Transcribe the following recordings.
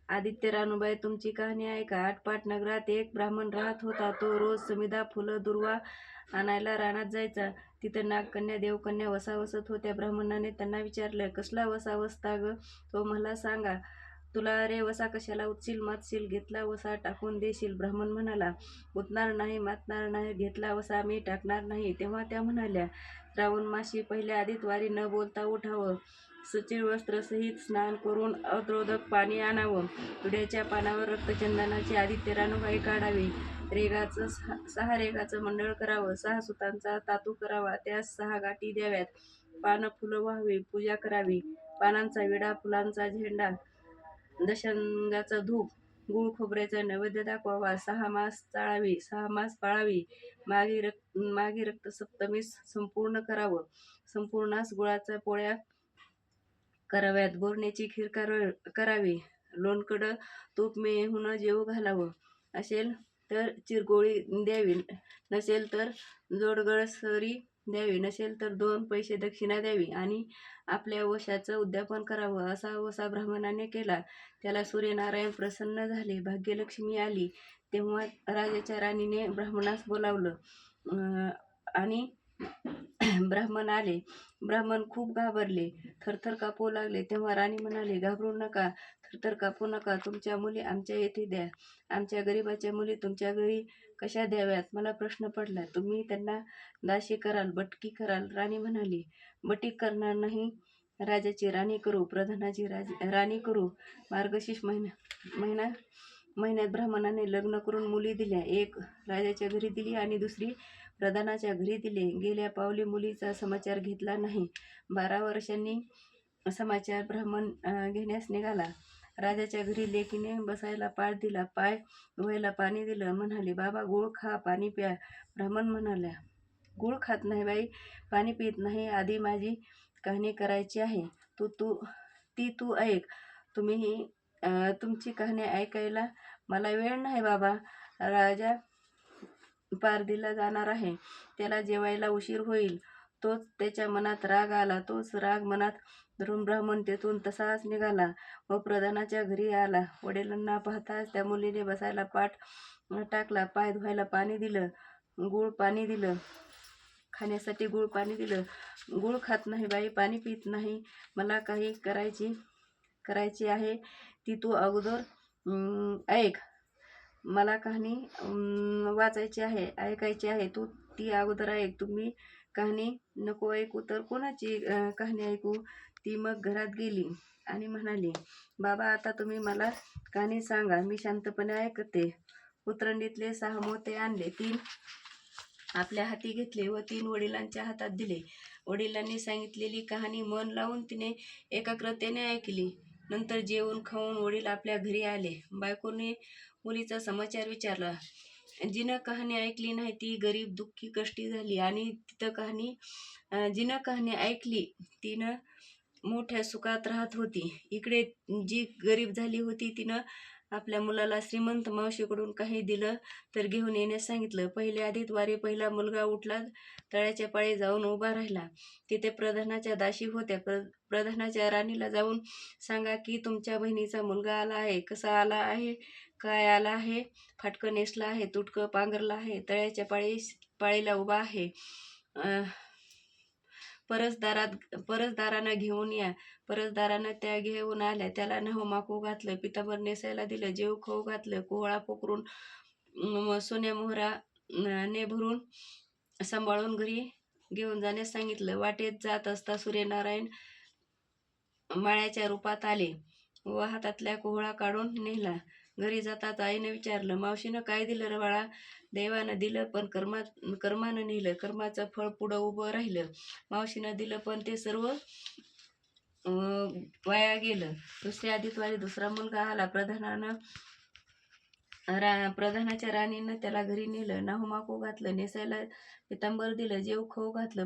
आदित्य रानूबाई, तुमची कहाणी ऐका. आटपाट नगरात एक ब्राह्मण राहत होता. तो रोज समिधा, फुलं, दुर्वा आणायला रानात जायचा. तिथं नागकन्या, देवकन्या वसा वसत होत्या. ब्राह्मणाने त्यांना विचारलं, कसला वसा वसता ग? तो मला सांगा. तुला रे वसा कशाला उचशील मातशील, घेतला वसा टाकून देशील. ब्राह्मण म्हणाला, उतणार नाही, मातणार नाही, घेतला वसा मी टाकणार नाही. तेव्हा त्या म्हणाल्या, श्रावण मासी पहिल्या आधीत वारी न बोलता उठावं, सुचिर वस्त्रसहित स्नान करून अद्रोदक पाणी आणावं, विड्याच्या पानावर रक्तचंदनाची आदित्य रानूबाई काढावी, रेगाचं 6 रेगाचं मंडळ करावं, 6 सुतांचा तातू करावा, त्यास 6 गाठी द्याव्यात, पानं फुलं व्हावी, पूजा करावी, पानांचा विडा, फुलांचा झेंडा, दशंगाचा धूप, गुळ खोबऱ्याचा नैवेद्य दाखवावा, 6 मास चाळावी, 6 मास पाळावी, मागी रक्त सप्तमीस संपूर्ण करावं, संपूर्णास गुळाच्या पोळ्या कराव्यात, बोरण्याची खीर करावी, लोणकडं तूप मेहून जेवू घालावं, असेल तर चिरगोळी द्यावी, नसेल तर जोडगळसरी द्यावी, नसेल तर 2 पैसे दक्षिणा द्यावी आणि आपल्या वशाचं उद्यापन करावं. असा वसा ब्राह्मणाने केला. त्याला सूर्यनारायण प्रसन्न झाले. भाग्यलक्ष्मी आली. तेव्हा राजाच्या राणीने ब्राह्मणास बोलावलं आणि ब्राह्मण आले. ब्राह्मण खूप घाबरले, थरथर कापू लागले. तेव्हा राणी म्हणाली, घाबरू नका, थरथर कापू नका. तुमच्या मुली आमच्या येथे द्या. आमच्या गरीबाच्या मुली तुमच्या घरी कशा द्याव्यात? मला प्रश्न पडला. तुम्ही त्यांना दासी कराल, बटकी कराल. राणी म्हणाली, बटीक करणार नाही, राजाची राणी करू, प्रधानाची राणी करू. मार्गशीर्ष महिन्यात ब्राह्मणाने लग्न करून मुली दिल्या. एक राजाच्या घरी दिली आणि दुसरी प्रधानाच्या घरी दिले. गेल्या पावली मुलीचा समाचार घेतला नाही. 12 वर्षांनी समाचार ब्राह्मण घेण्यास निघाला. राजाच्या घरी लेकीने बसायला पाट दिला, पाय धुवायला पाणी दिलं. म्हणाले, बाबा गुळ खा, पाणी प्या. ब्राह्मण म्हणाल्या, गुळ खात नाही बाई, पाणी पित नाही. आधी माझी कहाणी करायची आहे, तू ऐक. तुमची कहाणी ऐकायला मला वेळ नाही बाबा. राजा पारधीला जाणार आहे, त्याला जेवायला उशीर होईल. तोच त्याच्या मनात राग आला. तोच राग मनात धरून ब्राह्मण तेथून तसाच निघाला व प्रधानाच्या घरी आला. वडिलांना पाहताच त्या मुलीने बसायला पाट टाकला, पाय धुवायला पाणी दिलं, गुळ पाणी दिलं, खाण्यासाठी गुळ पाणी दिलं. गुळ खात नाही बाई, पाणी पित नाही. मला काही करायची आहे, ती तू अगोदर ऐक. मला कहाणी वाचायची आहे, ऐकायची आहे, तू ती अगोदर ऐक. तुम्ही कहाणी नको ऐकू तर कोणाची कहाणी ऐकू? ती मग घरात गेली आणि म्हणाली, बाबा आता तुम्ही मला कहाणी सांगा, मी शांतपणे ऐकते. उतरंडीतले 6 मोते आणले, 3 आपल्या हाती घेतले व 3 वडिलांच्या हातात दिले. वडिलांनी सांगितलेली कहाणी मन लावून तिने एकाग्रतेने ऐकली. नंतर जेवून खाऊन वडील आपल्या घरी आले. बायकोने मुलीचा समाचार विचारला. जिनं कहाणी ऐकली नाही ती गरीब, दुःखी, कष्टी झाली आणि जिनं कहाणी ऐकली तिनं मोठ्या सुखात राहत होती. इकडे जी गरीब झाली होती तिनं आपल्या मुलाला श्रीमंत मावशीकडून काही दिलं तर घेऊन येण्यास सांगितलं. पहिल्या आधीत वारी पहिला मुलगा उठला, तळ्याच्या पाळी जाऊन उभा राहिला. तिथे प्रधानाच्या दासी होत्या. प्रधानाच्या राणीला जाऊन सांगा की तुमच्या बहिणीचा मुलगा आला आहे. कसा आला आहे, काय आला आहे, फाटकं नेसला आहे, तुटकं पांघरला आहे, तळ्याच्या पाळीला उभा आहे, परसदारानं घेऊन या. परसदारानं त्या घेऊन आल्या. त्याला न्हाऊ माकू घातलं, पितांबर नेसायला दिलं, जेव खाऊ घातलं, कोहळा पोखरून सोन्या मोहराने भरून सांभाळून घरी घेऊन जाण्यास सांगितलं. वाटेत जात असता सूर्यनारायण माळ्याच्या रूपात आले व हातातल्या कोहळा काढून नेला. घरी जाताच आईनं विचारलं, मावशीनं काय दिलं रे बाळा? देवानं दिलं पण कर्मानं नेलं. कर्माचं फळ पुढं उभं राहिलं. मावशीनं दिलं पण ते सर्व वाया गेलं. दुसऱ्या आधीतवारी दुसरा मुलगा आला. प्रधानाच्या राणीनं त्याला घरी नेलं, नाहू माकू घातलं, नेसायला पितांबर दिलं, जेव खाऊ घातलं,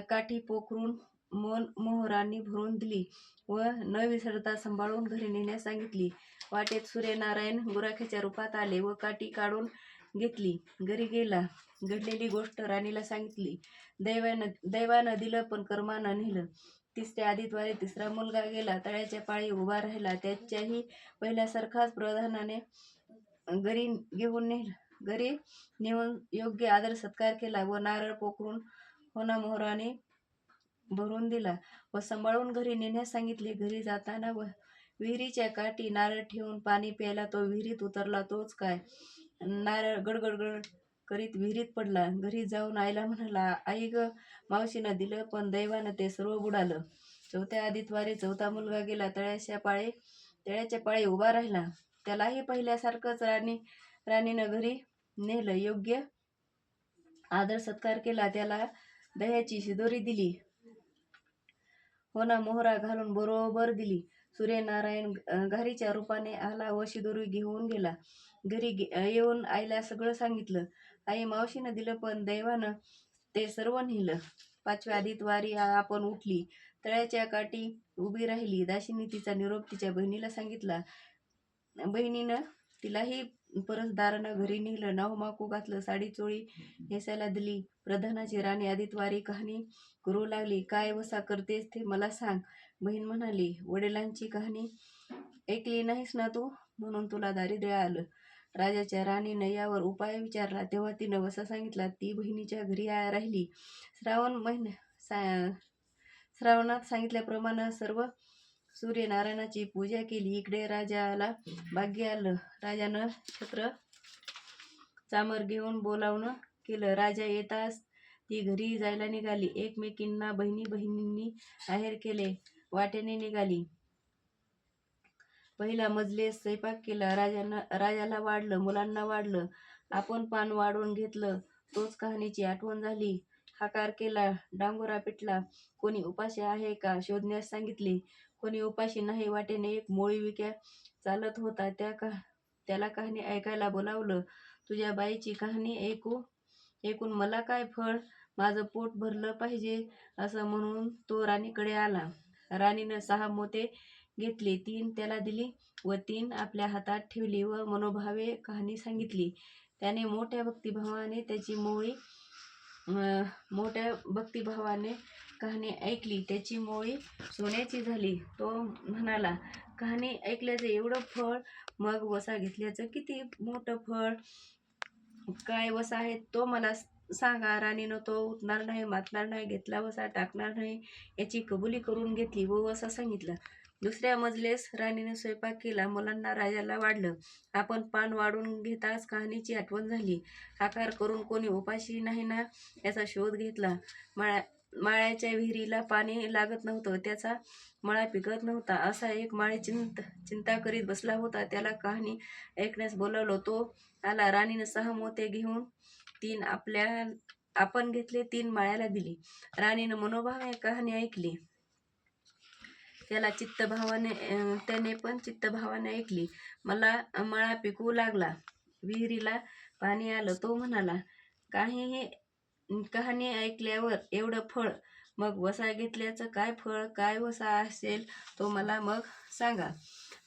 काठी पोखरून मोहरांनी भरून दिली व न विसरता सांभाळून घरी नेण्यास सांगितली. वाटेत सूर्यनारायण गुराख्याच्या रूपात आले व काठी काढून घेतली. घरी गेला. घडलेली गोष्ट राणीला सांगितली. दैवानं दिलं पण कर्मानं नेलं. तिसऱ्या आदितवारी तिसरा मुलगा गेला. तळ्याच्या पाळी उभा राहिला. त्याच्याही पहिल्यासारखाच प्रधानाने घरी नेऊन योग्य आदर सत्कार केला व नारळ पोखरून होणामोहराने भरून दिला व सांभाळून घरी नेण्यास सांगितले. घरी जाताना विहिरीच्या काठी नारळ ठेवून पाणी प्यायला तो विहिरीत उतरला. तोच काय नारळ गडगडगड करीत विहिरीत पडला. घरी जाऊन आईला म्हणाला, आई ग, मावशीनं दिलं, पण दैवानं ते सर्व बुडालं. चौथ्या आदितवारी चौथा मुलगा गेला. तळ्याच्या पाळी उभा राहिला. त्यालाही पहिल्यासारखंच राणीनं घरी नेलं. योग्य आदर सत्कार केला. त्याला दह्याची शिदोरी दिली. होना मोहरा घालून बरोबर दिली. सूर्यनारायण घारीच्या रूपाने आला व शिदोरी घेऊन गेला. घरी येऊन आईला सगळं सांगितलं. आई, मावशीनं दिलं, पण दैवानं ते सर्व नेलं. पाचव्या आदितवारी आपण उठली. तळ्याच्या काठी उभी राहिली. दासीने तिचा निरोप तिच्या बहिणीला सांगितला. बहिणीनं तिलाही परसदारानं घरी नेलं. नाहूमाकू घातलं. साडी चोळी नेसायला दिली. प्रधानाची राणी आदितवारी कहाणी करू लागली. काय वसा करतेस ते मला सांग. बहीण म्हणाली, वडिलांची कहाणी ऐकली नाहीस ना तू, म्हणून तुला दारिद्र्य आलं. राजाच्या राणीनं यावर उपाय विचारला. तेव्हा तिनं वसा सांगितला. ती बहिणीच्या घरी राहिली. श्रावणात सांगितल्याप्रमाणे सर्व सूर्यनारायणाची पूजा केली. इकडे राजाला भाग्य आलं. राजानं छत्र चामर घेऊन बोलावणं केलं. राजा येताच ती घरी जायला निघाली. एकमेकींना बहिणींनी आहेर केले. वाट्याने निघाली. पहिला मजलेस स्वयंपाक केला. राजाला वाढलं, मुलांना वाढलं. आपण पान वाढून घेतलं. तोच कहाणीची आठवण झाली. हाकार केला. डांगोरा पिटला. कोणी उपाशी आहे का शोधण्यास सांगितले. कोणी उपाशी नाही. वाटेने एक मोळी विक्या चालत होता. त्याला कहाणी ऐकायला बोलावलं. तुझ्या बाईची कहाणी ऐकून मला काय फळ, माझं पोट भरलं पाहिजे असं म्हणून तो राणीकडे आला. राणीनं 6 मोते घेतले. 3 त्याला दिली व 3 आपल्या हातात ठेवली व मनोभावे कहाणी सांगितली. त्याने मोठ्या भक्तिभावाने कहाणी ऐकली. त्याची मोळी सोन्याची झाली. तो म्हणाला, कहाणी ऐकल्याचं एवढं फळ, मग वसा घेतल्याचं किती मोठं फळ. काय वसा आहे तो मला सांगा. राणीनं तो उठणार नाही, मातणार नाही, घेतला वसा टाकणार नाही याची कबुली करून घेतली व वसा सांगितला. दुसऱ्या मजलेस राणीने स्वयंपाक केला. मुलांना राजाला वाढलं. आपण पान वाढून घेताच कहाणीची आठवण झाली. हाकार करून कोणी उपाशी नाही ना याचा शोध घेतला. माळ्याच्या विहिरीला पाणी लागत नव्हतं. त्याचा मळा पिकत नव्हता. असा एक माळी चिंता करीत बसला होता. त्याला कहाणी ऐकण्यास बोलावलं. तो आला. राणीनं 6 मोते घेऊन 3 आपण घेतले, 3 माळ्याला दिली. राणीनं मनोभावे कहाणी ऐकली. त्याने पण चित्तभावाने ऐकली. मळा पिकू लागला. विहिरीला पाणी आलं. तो म्हणाला, कहाणी ऐकल्यावर एवढं फळ, मग वसा घेतल्याचं काय फळ, काय वसा असेल तो मला मग सांगा.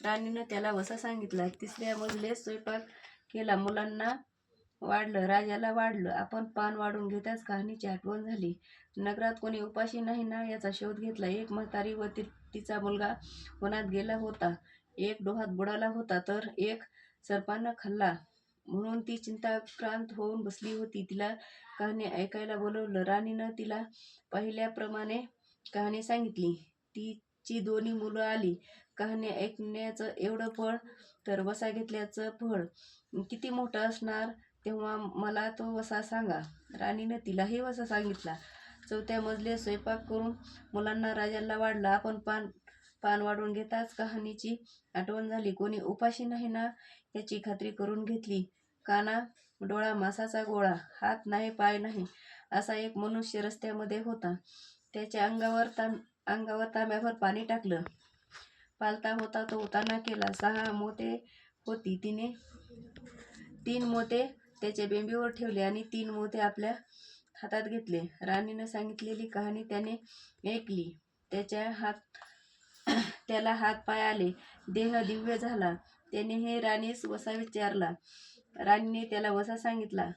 राणीनं त्याला वसा सांगितला. तिसऱ्या मजलेस स्वयंपाक केला. मुलांना वाढलं. राजाला वाढलं. आपण पान वाढून घेताच कहाणीची आठवण झाली. नगरात कोणी उपाशी नाही ना याचा शोध घेतला. एक म्हातारी व तिचा मुलगा वनात गेला होता. एक डोहात बुडाला होता, तर एक सर्पानं खाल्ला, म्हणून ती चिंताक्रांत होऊन बसली होती. तिला कहाणी ऐकायला बोलवलं. राणीनं तिला पहिल्याप्रमाणे कहाणी सांगितली. तिची 2 मुलं आली. कहाणी ऐकण्याचं एवढं फळ, तर वसा घेतल्याचं फळ किती मोठं असणार, तेव्हा मला तो वसा सांगा. राणीनं तिलाही वसा सांगितला. चौथ्या मजले स्वयंपाक करून मुलांना राजाला वाढला. आपण पान वाढून घेताच कहाणीची आठवण झाली. कोणी उपाशी नाही ना याची खात्री करून घेतली. काना डोळा मासाचा गोळा, हात नाही पाय नाही असा एक मनुष्य रस्त्यामध्ये होता. त्याच्या अंगावर तांब्याभर पाणी टाकलं. पालता होता तो उताना केला. 6 मोते होती. तिने 3 मोते त्याच्या बेंबीवर ठेवले आणि 3 मोते आपल्या हातात घेतले. राणीनं सांगितलेली कहाणी त्याने ऐकली. त्याला हात पाय आले. देह दिव्य झाला. त्याने हे राणीस वसा विचारला. राणीने त्याला वसा सांगितला.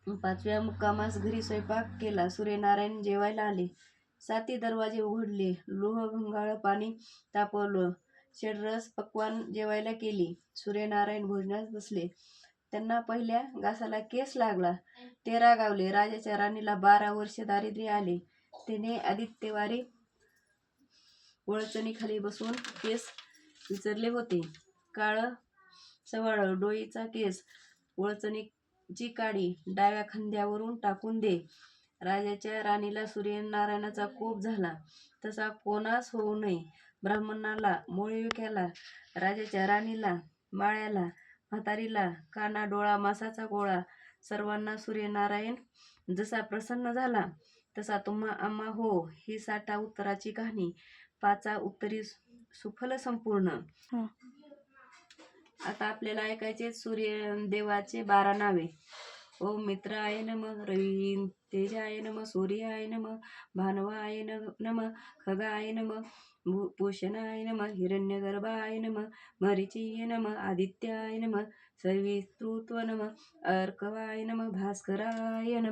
5व्या मुक्कामास घरी स्वयंपाक केला. सूर्यनारायण जेवायला आले. साती दरवाजे उघडले, लोहगंगाळ पाणी तापवलं, षडरस पक्वान जेवायला केली. सूर्यनारायण भोजनास बसले. त्यांना पहिल्या घासाला केस लागला. ते रागावले. राजाच्या राणीला 12 वर्ष दारिद्र्य आले. तिने आदित्यवारी वळचणीखाली बसून केस विचारले होते. काळ सवाळ डोईचा केस वळचणीची काडी डाव्या खांद्यावरून टाकून दे. राजाच्या राणीला सूर्यनारायणाचा कोप झाला. तसा कोणास होऊ नये. ब्राह्मणाला, मोळीविक्याला, राजाच्या राणीला, माळ्याला, म्हातारीला, काना डोळा मासाचा गोळा, सर्वांना सूर्यनारायण जसा प्रसन्न झाला तसा तुम्हा आम्हा हो. ही साठा उत्तराची कहाणी. पाचा उत्तरी सुफल संपूर्ण. आता आपल्याला ऐकायचे सूर्यदेवाचे 12 नावे. ओम मित्राय नमः, रवी तेजाय नमः, सूर्याय नमः, भानवाय नमः, खगाय नमः, भूषणाय नमः, हिरण्यगर्भाय नमः, मरीचीय नमः, आदित्याय नमः, सवितृत्व नमः, अर्कवाय नमः, भास्कराय नमः.